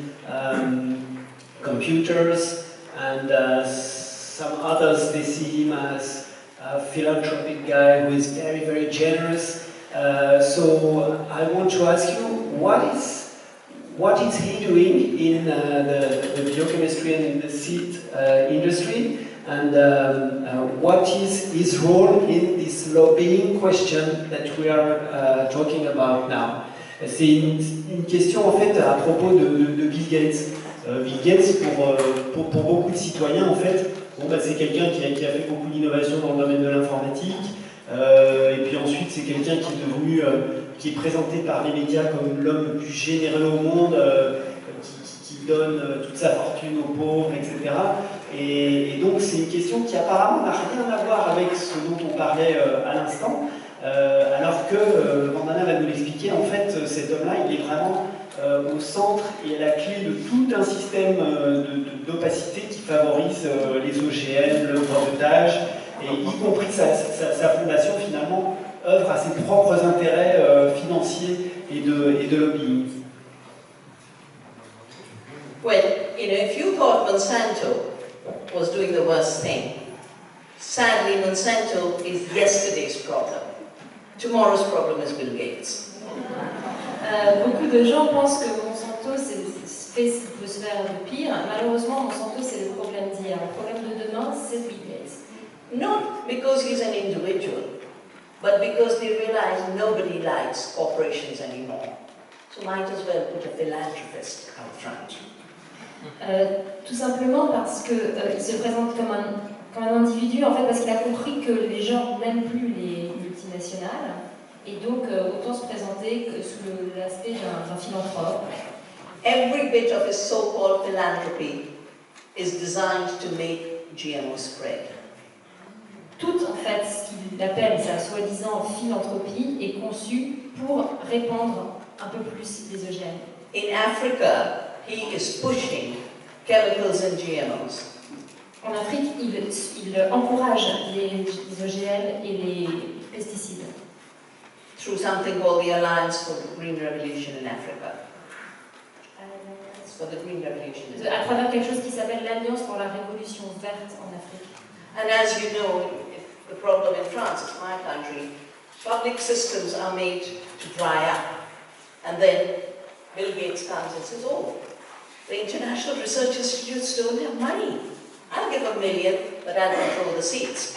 computers, and some others, they see him as a philanthropic guy who is very, very generous. So I want to ask you, what is he doing in the biochemistry and in the seed industry, and what is his role in this lobbying question that we are talking about now? C'est une question en fait à propos de Bill Gates. Bill Gates, pour beaucoup de citoyens, en fait, c'est quelqu'un qui a fait beaucoup d'innovations dans le domaine de l'informatique, et puis ensuite c'est quelqu'un qui est devenu, qui est présenté par les médias comme l'homme le plus généreux au monde, qui donne toute sa fortune aux pauvres, etc. Et donc c'est une question qui apparemment n'a rien à voir avec ce dont on parlait à l'instant, alors que Vandana va nous l'expliquer, en fait cet homme-là il est vraiment au centre et à la clé de tout un système d'opacité qui favorise les OGM, le brevetage, et y compris sa fondation finalement œuvre à ses propres intérêts financiers et de lobbying. Well, if you thought Monsanto was doing the worst thing, sadly Monsanto is yesterday's problem. Tomorrow's problem is Bill Gates. Beaucoup de gens pensent que Monsanto fait ce qui peut se faire de pire. Malheureusement, Monsanto, c'est le problème d'hier. Le problème de demain, c'est Bill Gates. Not because he's an individual, but because they realize nobody likes corporations anymore. So might as well put a philanthropist out front. Tout simplement parce qu'il se présente comme un individu, en fait, parce qu'il a compris que les gens n'aiment plus les multinationales. Et donc, autant se présenter sous l'aspect d'un philanthrope. Every bit of his so-called philanthropy is designed to make GMO spread. Tout, en fait, ce qu'il appelle sa soi-disant philanthropie est conçu pour répandre un peu plus les OGM. In Africa, he is pushing chemicals and GMOs. En Afrique, il encourage les OGM et les pesticides. through something called the Alliance for the Green Revolution in Africa. It's for the Green Revolution in Africa. À travers quelque chose qui s'appelle l'Alliance pour la Révolution verte en Afrique. And as you know, the problem in France, it's my country, public systems are made to dry up. And then Bill Gates comes and says, oh, the International Research Institutes don't have money. I'll give $1 million, but I'll control the seats.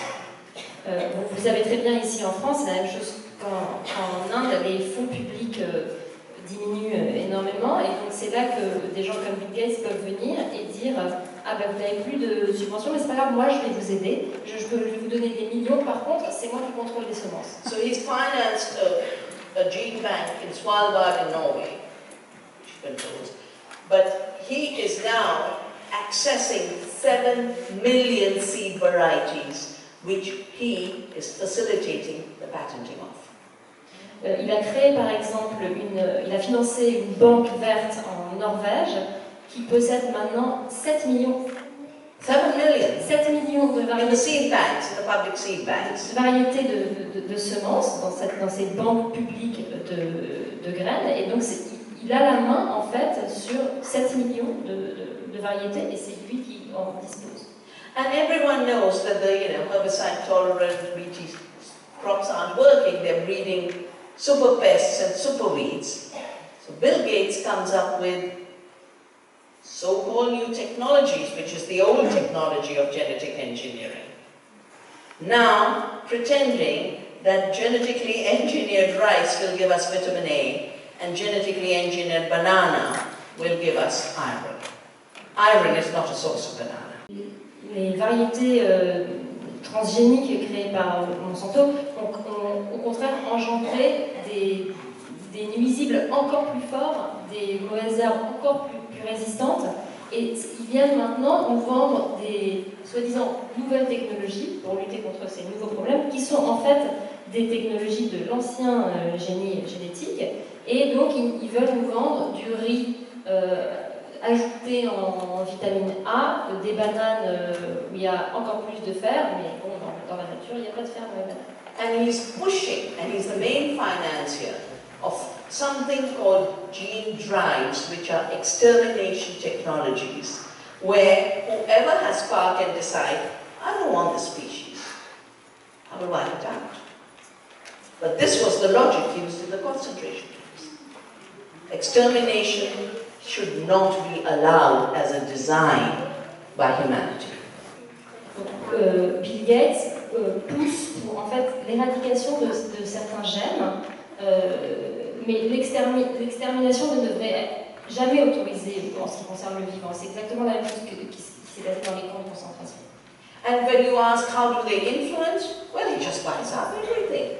Vous savez très bien ici en France, c'est la même chose qu'en Inde, les fonds publics diminuent énormément, et donc c'est là que des gens comme Bill Gates peuvent venir et dire ah ben vous n'avez plus de subventions, mais c'est pas grave, moi je vais vous aider, je vais vous donner des millions, par contre c'est moi qui contrôle les semences. So he's financed a gene bank in Svalbard in Norway, which controls, but he is now accessing 7 million seed varieties, which he is facilitating the patenting of. Il a créé par exemple, il a financé une banque verte en Norvège qui possède maintenant 7 millions. 7 million. 7 millions de In the seed banks, in the public seed banks. variétés de semences dans ces banques publiques de graines, et donc il a la main en fait sur 7 millions de variétés, et c'est lui qui en dispose. And everyone knows that the herbicide-tolerant Bt crops aren't working. They're breeding super pests and super weeds. So Bill Gates comes up with so-called new technologies, which is the old technology of genetic engineering. Now, pretending that genetically engineered rice will give us vitamin A and genetically engineered banana will give us iron. Iron is not a source of banana. Les variétés transgéniques créées par Monsanto ont au contraire engendré des nuisibles encore plus forts, des mauvaises herbes encore plus résistantes, et ils viennent maintenant nous vendre des soi-disant nouvelles technologies pour lutter contre ces nouveaux problèmes, qui sont en fait des technologies de l'ancien génie génétique, et donc ils veulent nous vendre du riz ajouté en vitamine A, des bananes où il y a encore plus de fer, mais bon, dans la nature, il n'y a pas de fer dans les bananes. And he's pushing, and he's the main financier of something called gene drives, which are extermination technologies, where whoever has power can decide, I don't want this species, I will wipe it out. But this was the logic used in the concentration camps. Extermination should not be allowed as a design by humanity. Donc, Bill Gates pousse pour en fait l'éradication de certains gènes, mais l'extermination ne devrait jamais autorisée en ce qui concerne le vivant. C'est exactement la même chose qui s'est passé dans les camps de concentration. And when you ask how do they influence, well, he just buys up everything.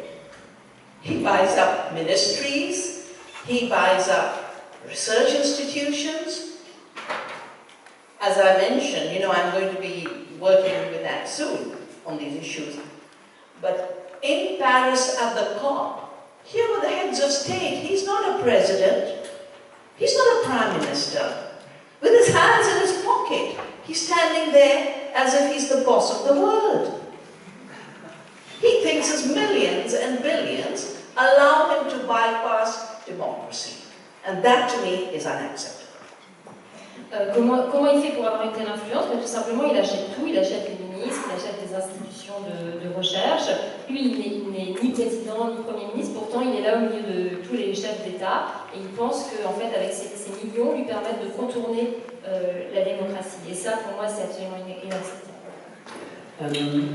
He buys up ministries, he buys up research institutions. As I mentioned, I'm going to be working with that soon on these issues. But in Paris at the COP, here were the heads of state. He's not a president. He's not a prime minister. With his hands in his pocket, he's standing there as if he's the boss of the world. He thinks his millions and billions allow him to bypass democracy. And that to me is unacceptable. Comment il fait pour avoir une telle influence? Tout simplement, il achète tout, il achète les ministres, il achète les institutions de recherche. Lui, il n'est ni président ni Premier ministre, pourtant il est là au milieu de tous les chefs d'État, et il pense qu'en fait, avec ces millions, lui permettent de contourner la démocratie. Et ça, pour moi, c'est absolument inacceptable.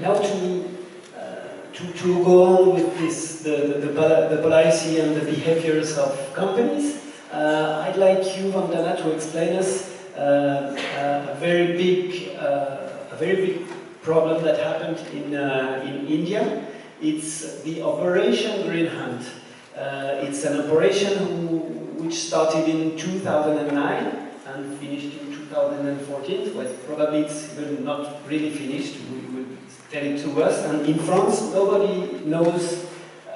Now to go on with this, the policy and the behaviors of companies, I'd like you, Vandana, to explain us a very big problem that happened in India. It's the Operation Green Hunt. It's an operation which started in 2009 and finished in 2014. Well, probably it's even not really finished. We will tell it to us. And in France, nobody knows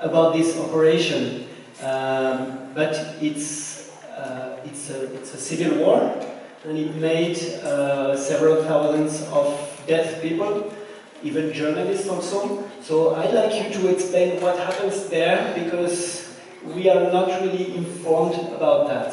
about this operation, but it's a civil war, and it made several thousands of dead people, even journalists also. So I'd like you to explain what happens there, because we are not really informed about that.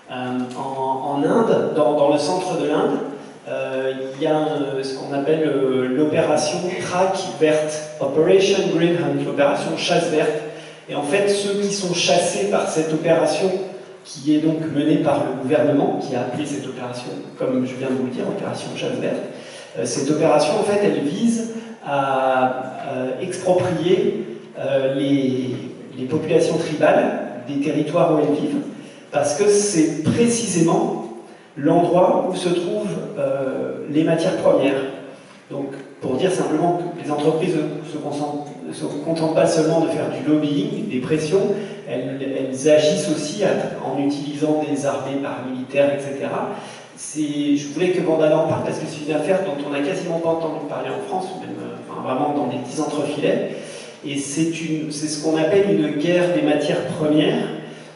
En Inde, dans le centre de l'Inde, il y a ce qu'on appelle l'opération traque verte, Operation Green Hunt, l'opération chasse verte. Et en fait, ceux qui sont chassés par cette opération, qui est donc menée par le gouvernement, qui a appelé cette opération, comme je viens de vous le dire, opération chasse verte, cette opération, en fait, elle vise à exproprier les populations tribales des territoires où elles vivent, parce que c'est précisément l'endroit où se trouvent les matières premières. Donc, pour dire simplement que les entreprises ne se contentent pas seulement de faire du lobbying, des pressions, elles agissent aussi en utilisant des armées paramilitaires, etc. Je voulais que Vandana en parle, parce que c'est une affaire dont on n'a quasiment pas entendu parler en France, ou même vraiment dans des petits entrefilets. Et c'est ce qu'on appelle une guerre des matières premières.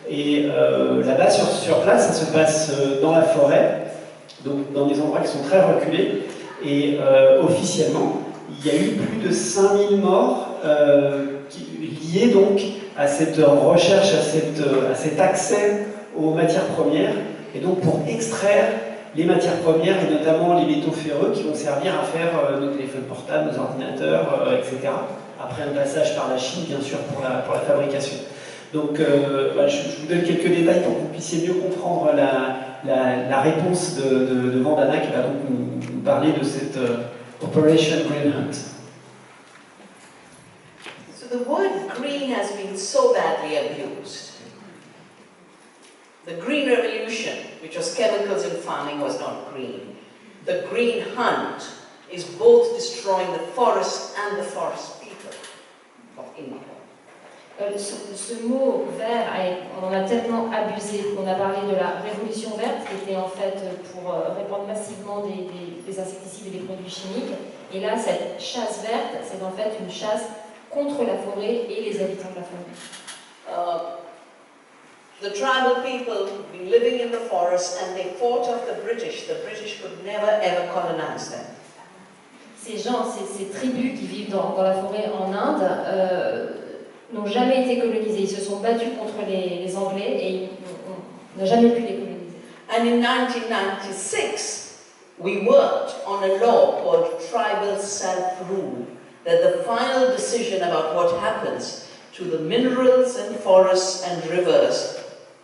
Et là-bas, sur place, ça se passe dans la forêt, donc dans des endroits qui sont très reculés. Et officiellement, il y a eu plus de 5000 morts liés donc à cette recherche, à cet accès aux matières premières. Et donc pour extraire les matières premières, et notamment les métaux ferreux qui vont servir à faire nos téléphones portables, nos ordinateurs, etc. Après un passage par la Chine, bien sûr, pour la fabrication. Donc, je vous donne quelques détails pour que vous puissiez mieux comprendre la réponse de Vandana, qui va donc nous parler de cette Operation Green Hunt. So the word green has been so badly abused. The green revolution, which was chemicals in farming, was not green. The green hunt is both destroying the forest and the forest people of India. Ce mot vert, on en a tellement abusé. On a parlé de la révolution verte, qui était en fait pour répandre massivement des insecticides et des produits chimiques. Et là, cette chasse verte, c'est en fait une chasse contre la forêt et les habitants de la forêt. The tribal people have been living in the forest and they fought off the British. The British could never ever colonize them. Ces gens, ces tribus qui vivent dans la forêt en Inde, n'ont jamais été colonisés. Ils se sont battus contre les Anglais et on n'a jamais pu les coloniser. And in 1996, we worked on a law called tribal self-rule, that the final decision about what happens to the minerals and forests and rivers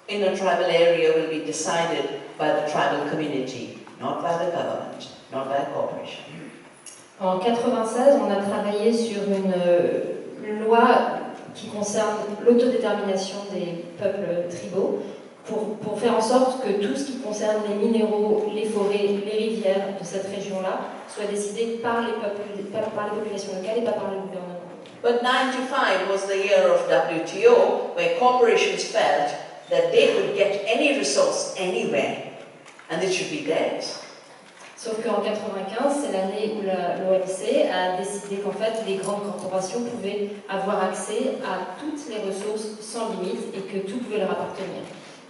in a tribal area will be decided by the tribal community, not by the government, not by a corporation. En 1996, on a travaillé sur une loi qui concerne l'autodétermination des peuples tribaux pour faire en sorte que tout ce qui concerne les minéraux, les forêts, les rivières de cette région-là soit décidé par les populations locales et pas par le gouvernement. But 95 was the year of WTO, where corporations felt that they could get any resource anywhere and it should be theirs. Sauf qu'en 1995, c'est l'année où l'OMC a décidé qu'en fait, les grandes corporations pouvaient avoir accès à toutes les ressources sans limite et que tout pouvait leur appartenir.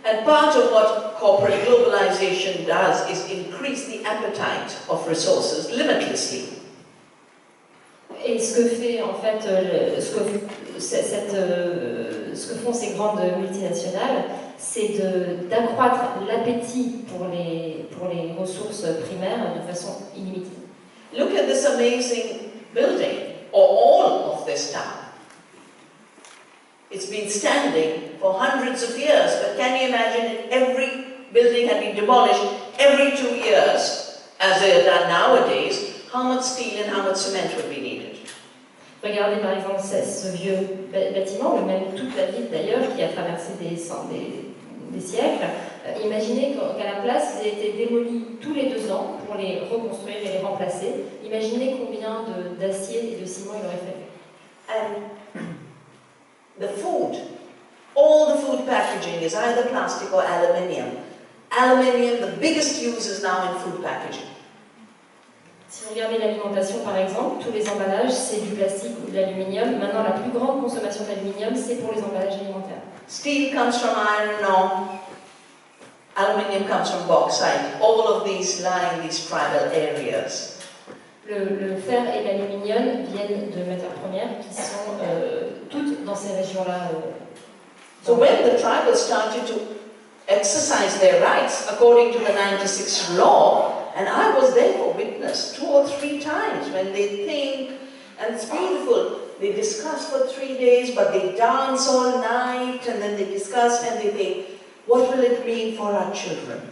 And part of what corporate globalization does is increase the appetite of resources limitlessly. Et ce que fait en fait, ce que font ces grandes multinationales, c'est d'accroître l'appétit pour les ressources primaires de façon illimitée. Look at this amazing building, or all of this town. It's been standing for hundreds of years, but can you imagine if every building had been demolished every 2 years, as they are done nowadays, how much steel and how much cement would be needed? Regardez par exemple ce vieux bâtiment, le même toute la ville d'ailleurs, qui a traversé des siècles. Imaginez qu'à la place, ils aient été démolis tous les 2 ans pour les reconstruire et les remplacer. Imaginez combien d'acier et de ciment il aurait fallu. And the food, all the food packaging is either plastic or aluminium. Aluminium, the biggest use is now in food packaging. Si vous regardez l'alimentation par exemple, tous les emballages c'est du plastique ou de l'aluminium. Maintenant la plus grande consommation d'aluminium c'est pour les emballages alimentaires. Steel comes from iron ore, aluminium comes from bauxite. All of these lie in these tribal areas. Le fer et l'aluminium viennent de matières premières qui sont toutes dans ces régions-là. So when the tribals started to exercise their rights according to the 96 law, and I was there for witness 2 or 3 times when they think, and it's beautiful, they discuss for 3 days, but they dance all night, and then they discuss and they think, what will it mean for our children?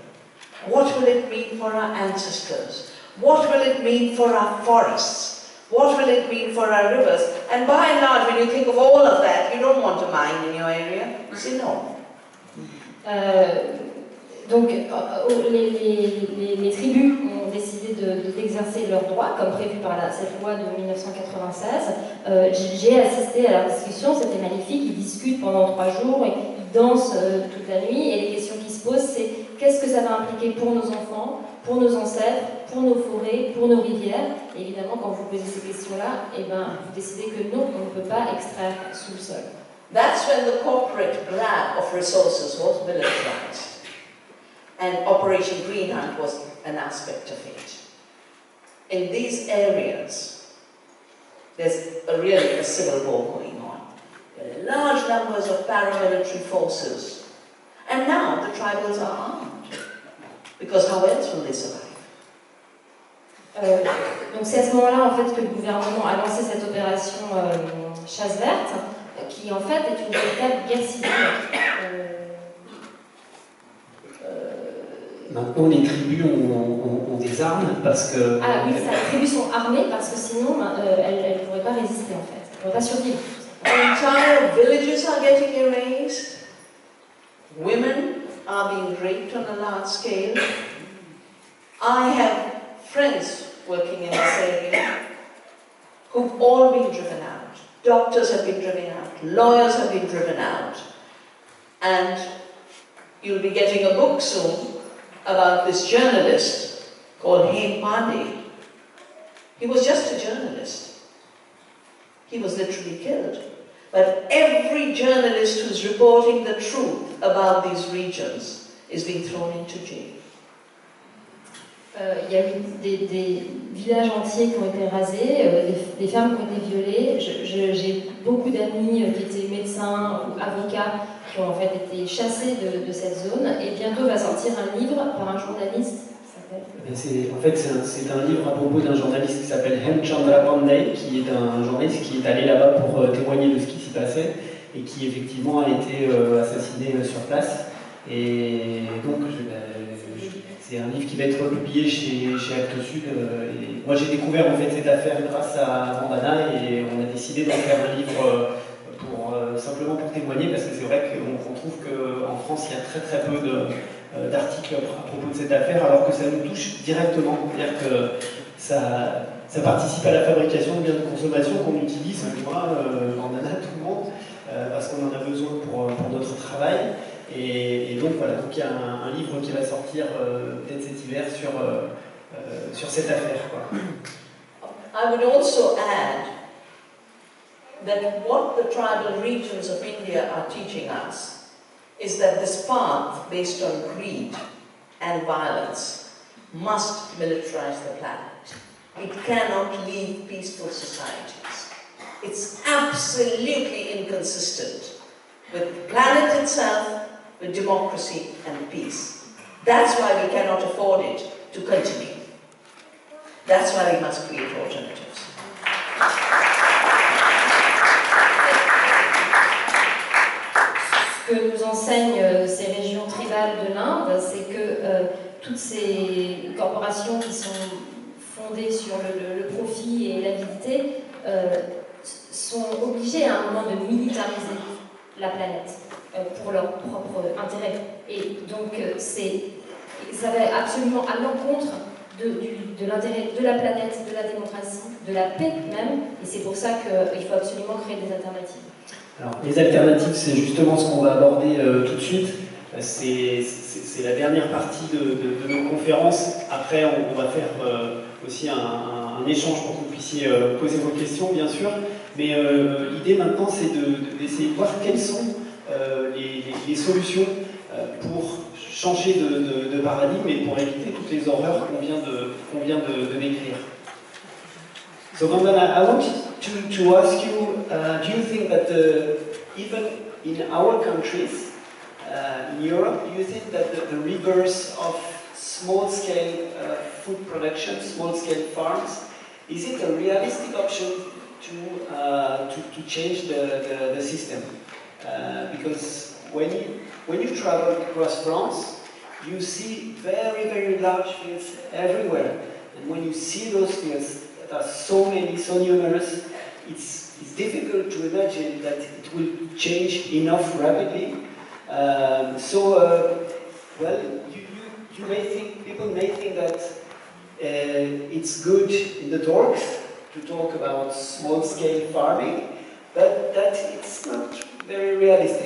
What will it mean for our ancestors? What will it mean for our forests? What will it mean for our rivers? And by and large, when you think of all of that, you don't want a mine in your area. You say no. Donc, les tribus ont décidé d'exercer leurs droits, comme prévu par cette loi de 1996. J'ai assisté à leur discussion, c'était magnifique, ils discutent pendant 3 jours, ils dansent toute la nuit, et les questions qui se posent, c'est qu'est-ce que ça va impliquer pour nos enfants, pour nos ancêtres, pour nos forêts, pour nos rivières. Et évidemment, quand vous posez ces questions-là, eh ben, vous décidez que non, on ne peut pas extraire sous le sol. That's when the corporate grab of resources was militarized. And Operation Green Hunt was an aspect of it. In these areas, there's really a civil war going on. There are large numbers of paramilitary forces. And now the tribals are armed. Because how else will they survive? Donc c'est à ce moment-là en fait que le gouvernement a lancé cette opération chasse verte, qui en fait est une véritable guerre civile. Maintenant, les tribus ont des armes parce que... Ah oui, les tribus sont armées parce que sinon elles ne pourraient pas résister en fait, elles ne pourraient pas survivre. Entire villages are getting erased. Women are being raped on a large scale. I have friends working in this area who've all been driven out. Doctors have been driven out. Lawyers have been driven out. And you'll be getting a book soon about this journalist called Haim Pandey. He was just a journalist. He was literally killed. But every journalist who's reporting the truth about these regions is being thrown into jail. Il y a eu des villages entiers qui ont été rasés, des femmes qui ont été violées. J'ai beaucoup d'amis qui étaient médecins ou avocats qui ont en fait été chassés de cette zone. Et bientôt va sortir un livre par un journaliste. En fait, c'est un livre à propos d'un journaliste qui s'appelle Hem Chandra Pandey, qui est un journaliste qui est allé là-bas pour témoigner de ce qui s'y passait et qui effectivement a été assassiné sur place. Et donc, c'est un livre qui va être publié chez Actes Sud. Et moi, j'ai découvert en fait cette affaire grâce à Vandana et on a décidé d'en faire un livre simplement pour témoigner parce que c'est vrai qu'on trouve qu'en France, il y a très très peu d'articles à propos de cette affaire alors que ça nous touche directement. C'est-à-dire que ça participe à la fabrication de biens de consommation qu'on utilise, moi, Vandana, tout le monde, parce qu'on en a besoin pour notre travail. Et donc voilà, donc il y a un livre qui va sortir peut-être cet hiver sur cette affaire, quoi. I would also add that what the tribal regions of India are teaching us is that this path based on greed and violence must militarize the planet. It cannot leave peaceful societies. It's absolutely inconsistent with the planet itself, with democracy and peace. That's why we cannot afford it to continue. That's why we must create alternatives. Ce que nous enseignent ces régions tribales de l'Inde, c'est que toutes ces corporations qui sont fondées sur le profit et l'avidité sont obligées à un moment de militariser la planète pour leur propre intérêt. Et donc ça va absolument à l'encontre de l'intérêt de la planète, de la démocratie, de la paix même, et c'est pour ça qu'il faut absolument créer des alternatives. Alors, les alternatives, c'est justement ce qu'on va aborder tout de suite. C'est la dernière partie de nos conférences. Après, on va faire aussi un échange pour que vous puissiez poser vos questions, bien sûr. Mais l'idée maintenant, c'est d'essayer de voir quelles sont les solutions pour changer de paradigme et pour éviter toutes les horreurs qu'on vient de décrire. So Vandana, I want to ask you, do you think that even in our countries, in Europe, do you think that the reverse of small-scale food production, small-scale farms, is it a realistic option to change the system? Because when you travel across France, you see very, very large fields everywhere. And when you see those fields that are so many, so numerous, it's difficult to imagine that it will change enough rapidly. Well, you may think, people may think that it's good in the talks to talk about small-scale farming, but that it's not very realistic.